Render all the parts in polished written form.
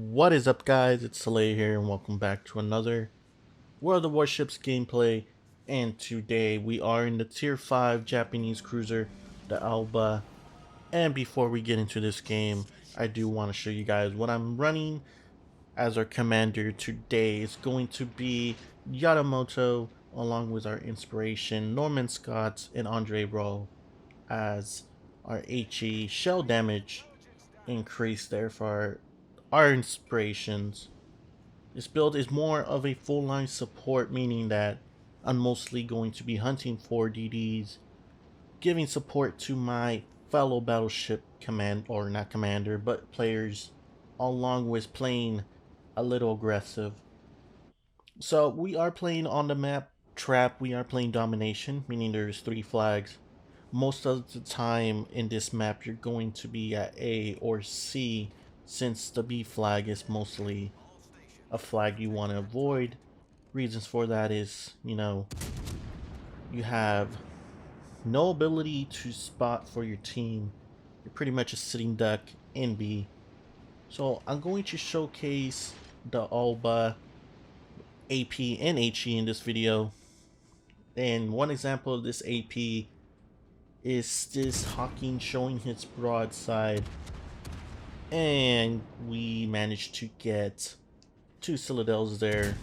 What is up, guys? It's Saleh here, and welcome back to another World of Warships gameplay. And today we are in the Tier 5 Japanese cruiser, the Alba. And before we get into this game, I do want to show you guys what I'm running as our commander today. It's going to be Yamamoto, along with our inspiration, Norman Scott and Andre Roll, as our HE shell damage increase there for our inspirations. This build is more of a full line support, meaning that I'm mostly going to be hunting for DDs, giving support to my fellow battleship command, or not commander, but players, along with playing a little aggressive. So we are playing on the map Trap, we are playing Domination, meaning there's 3 flags. Most of the time in this map you're going to be at A or C, since the B flag is mostly a flag you want to avoid. Reasons for that is, you have no ability to spot for your team. You're pretty much a sitting duck in B. So I'm going to showcase the Alba, AP, and HE in this video. And one example of this AP is this Hawking showing his broadside. And we managed to get 2 Citadels there,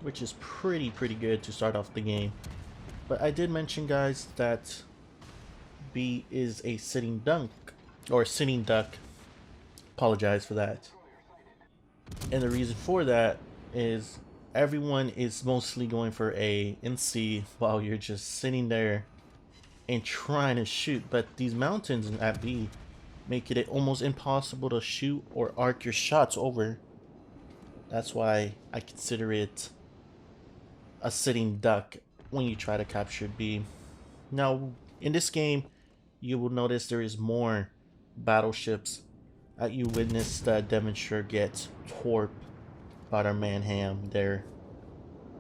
which is pretty good to start off the game. But I did mention, guys, that B is a sitting dunk, or sitting duck. Apologize for that. And the reason for that is everyone is mostly going for A and C while you're just sitting there and trying to shoot. But these mountains at B make it almost impossible to shoot or arc your shots over. That's why I consider it a sitting duck when you try to capture B. Now, in this game, you will notice there is more battleships that you witness the Devonshire get torped by our Manham there.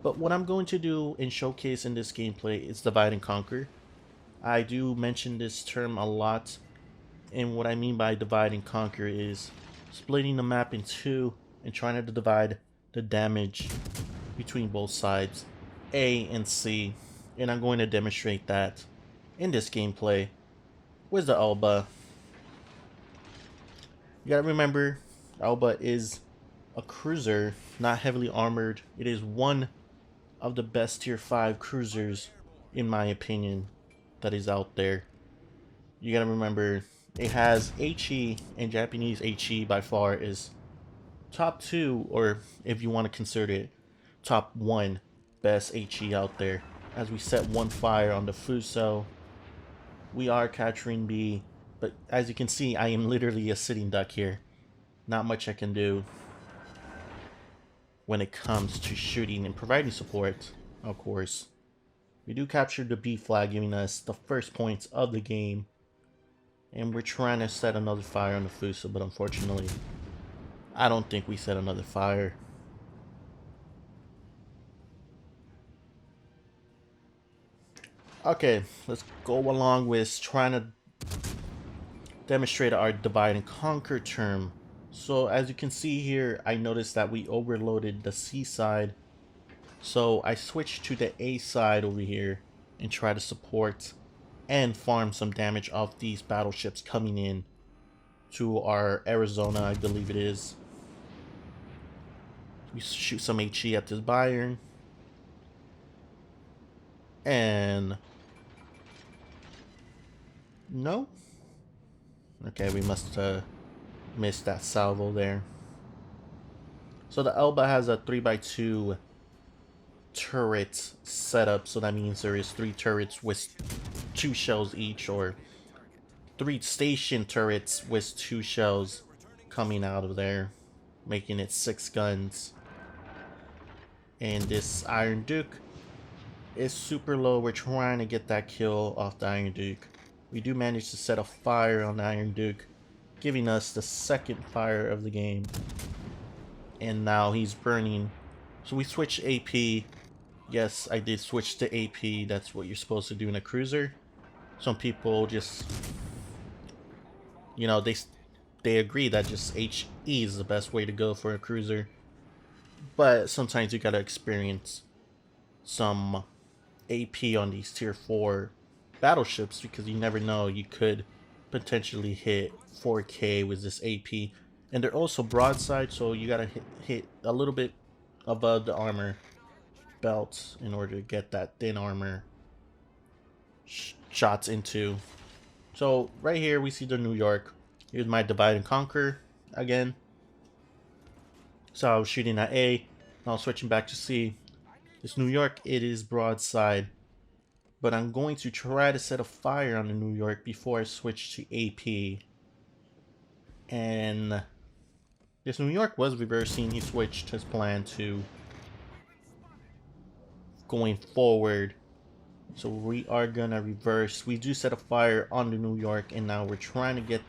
But what I'm going to do and showcase in this gameplay is divide and conquer. I do mention this term a lot, and what I mean by divide and conquer is splitting the map in two and trying to divide the damage between both sides, A and C. And I'm going to demonstrate that in this gameplay with the Alba. You gotta remember, Alba is a cruiser, not heavily armored. It is one of the best tier 5 cruisers, in my opinion, that is out there. You gotta remember, it has HE, and Japanese HE by far is top 2, or if you want to consider it, top 1 best HE out there. As we set 1 fire on the Fuso, we are capturing B, but as you can see, I am literally a sitting duck here. Not much I can do when it comes to shooting and providing support, of course. We do capture the B flag, giving us the first points of the game. And we're trying to set another fire on the Fuso, but unfortunately, I don't think we set another fire. Okay, let's go along with trying to demonstrate our divide and conquer term. So as you can see here, I noticed that we overloaded the C side. So I switched to the A side over here and try to support and farm some damage off these battleships coming in to our Arizona, I believe it is. We shoot some HE at this Bayern. And no. Okay, we must missed that salvo there. So the Elba has a 3x2 turret setup, so that means there is 3 turrets with 2 shells each, or 3 station turrets with 2 shells coming out of there, making it 6 guns. And this Iron Duke is super low. We're trying to get that kill off the Iron Duke. We do manage to set a fire on the Iron Duke, giving us the second fire of the game. And now he's burning. So we switch AP. Yes, I did switch to AP. That's what you're supposed to do in a cruiser. Some people just, they they agree that just HE is the best way to go for a cruiser. But sometimes you gotta experience some AP on these tier 4 battleships because you never know, you could potentially hit 4K with this AP. And they're also broadside, so you gotta hit a little bit above the armor belt in order to get that thin armor shots into. So right here we see the New York. Here's my divide and conquer again. So I was shooting at A, now switching back to C. This New York, it is broadside, but I'm going to try to set a fire on the New York before I switch to AP. And this New York was reversing. He switched his plan to going forward. So we are gonna reverse. We do set a fire on the New York, and now we're trying to get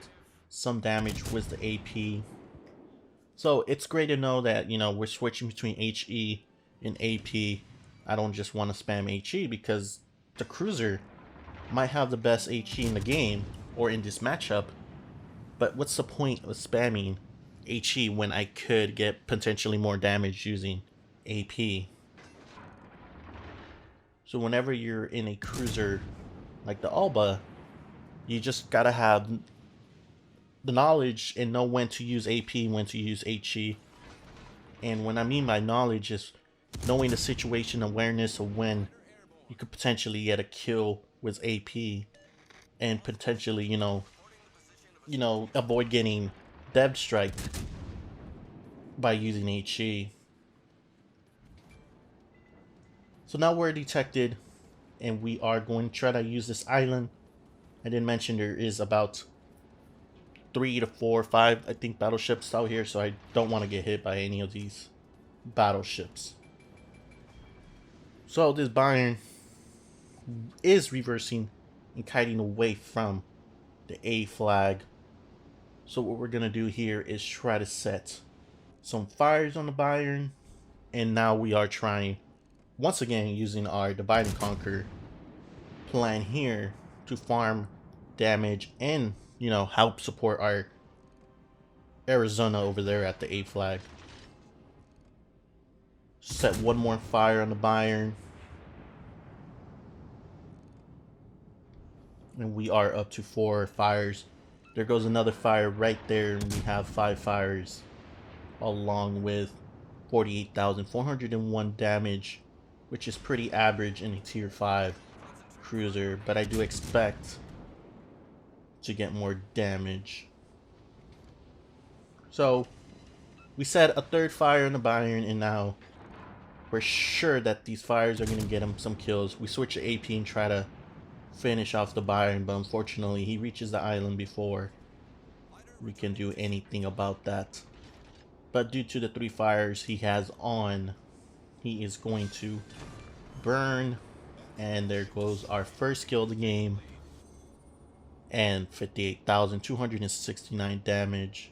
some damage with the AP. So it's great to know that, you know, we're switching between HE and AP. I don't just want to spam HE because the cruiser might have the best HE in the game or in this matchup. But what's the point of spamming HE when I could get potentially more damage using AP? So whenever you're in a cruiser like the Alba, you just gotta have the knowledge and know when to use AP, when to use HE. And what I mean by knowledge is knowing the situation awareness of when you could potentially get a kill with AP and potentially, you know, avoid getting dev strike by using HE. So now we're detected and we are going to try to use this island. I didn't mention there is about 3 to 4 or 5, I think, battleships out here, so I don't want to get hit by any of these battleships. So this Bayern is reversing and kiting away from the A flag. So what we're going to do here is try to set some fires on the Bayern, and now we are trying once again using our divide and conquer plan here to farm damage and, you know, help support our Arizona over there at the A flag. Set one more fire on the Bayern. And we are up to 4 fires. There goes another fire right there, and we have 5 fires along with 48,401 damage, which is pretty average in a tier 5 cruiser, but I do expect to get more damage. So we set a 3rd fire in the Bayern, and now we're sure that these fires are going to get him some kills. We switch to AP and try to finish off the Bayern, but unfortunately he reaches the island before we can do anything about that. But due to the 3 fires he has on, he is going to burn, and there goes our first kill of the game and 58,269 damage.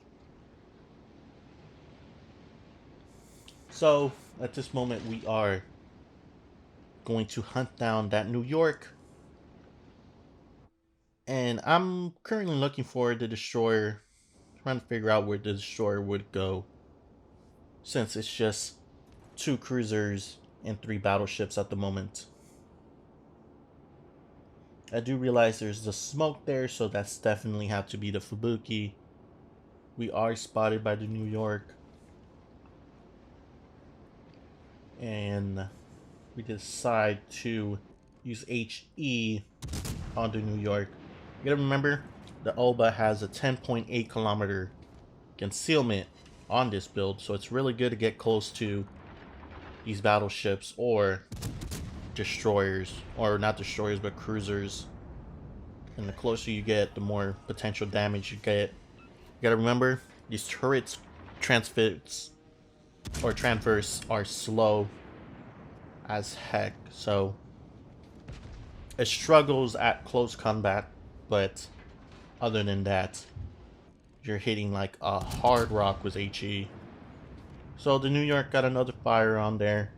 So at this moment we are going to hunt down that New York, and I'm currently looking for the destroyer, trying to figure out where the destroyer would go, since it's just 2 cruisers and 3 battleships at the moment. I do realize there's the smoke there, so that's definitely have to be the Fubuki. We are spotted by the New York, and we decide to use HE on the New York. You gotta remember, the Alba has a 10.8 kilometer concealment on this build, so it's really good to get close to these battleships or destroyers, or not destroyers but cruisers. And the closer you get, the more potential damage you get. You gotta remember, these turrets transverse are slow as heck, so it struggles at close combat, but other than that, you're hitting like a hard rock with HE. So the New York got another fire on there.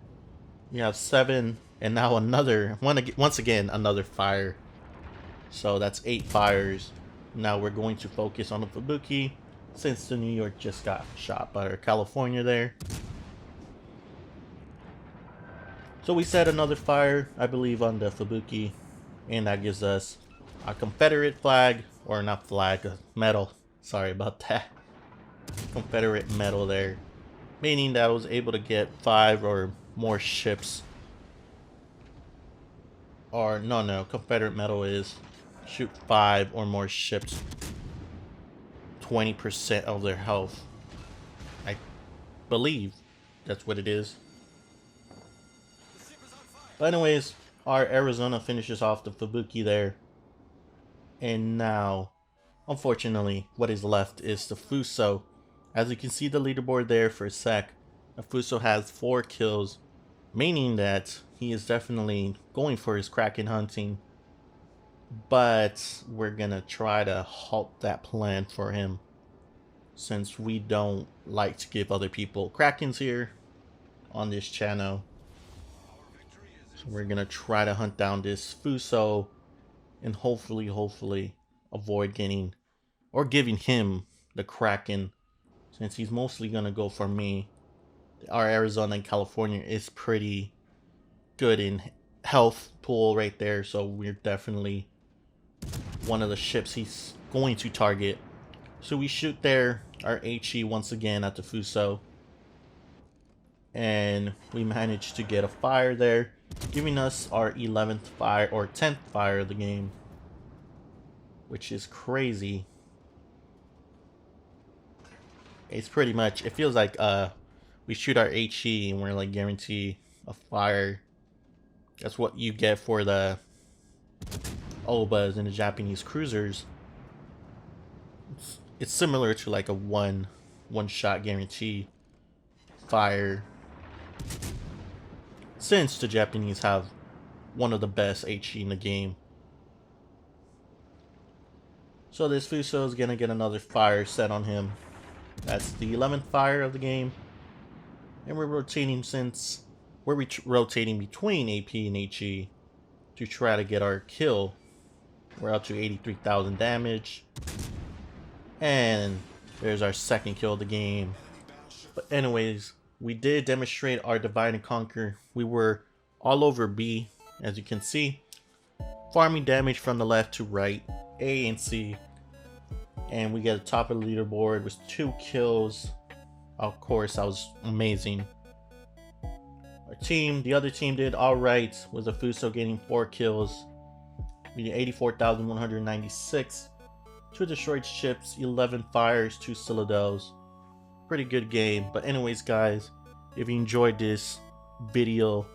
We have 7, and now once again another fire. So that's 8 fires. Now we're going to focus on the Fubuki, since the New York just got shot by California there. So we set another fire, I believe, on the Fubuki, and that gives us a Confederate flag, or not flag, medal. Sorry about that. Confederate medal there, meaning that I was able to get 5 or more ships. Or no, Confederate medal is shoot 5 or more ships, 20% of their health. I believe that's what it is. But anyways, our Arizona finishes off the Fubuki there. And now, unfortunately, what is left is the Fuso. As you can see the leaderboard there for a sec, the Fuso has 4 kills, meaning that he is definitely going for his Kraken hunting. But we're gonna try to halt that plan for him, since we don't like to give other people Krakens here on this channel. So we're gonna try to hunt down this Fuso and hopefully avoid getting or giving him the Kraken, since he's mostly gonna go for me. Our Arizona and California is pretty good in health pool right there, so we're definitely one of the ships he's going to target. So we shoot there our HE once again at the Fuso, and we managed to get a fire there, giving us our 11th fire or 10th fire of the game, which is crazy. It's pretty much, it feels like we shoot our HE and we're like guaranteed a fire. That's what you get for the Obas and the Japanese cruisers. It's similar to like a one shot guarantee fire, since the Japanese have one of the best HE in the game. So this Fuso is gonna get another fire set on him. That's the 11th fire of the game. And we're rotating, since we're rotating between AP and HE to try to get our kill. We're up to 83,000 damage. And there's our second kill of the game. But anyways, we did demonstrate our divide and conquer. We were all over B, as you can see, farming damage from the left to right, A and C. And we get the top of the leaderboard with 2 kills. Of course, that was amazing. Our team, the other team, did alright, with the Fuso getting 4 kills. We did 84,196. 2 destroyed ships, 11 fires, 2 citadels. Pretty good game. But anyways, guys, if you enjoyed this video,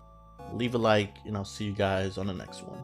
leave a like, and I'll see you guys on the next one.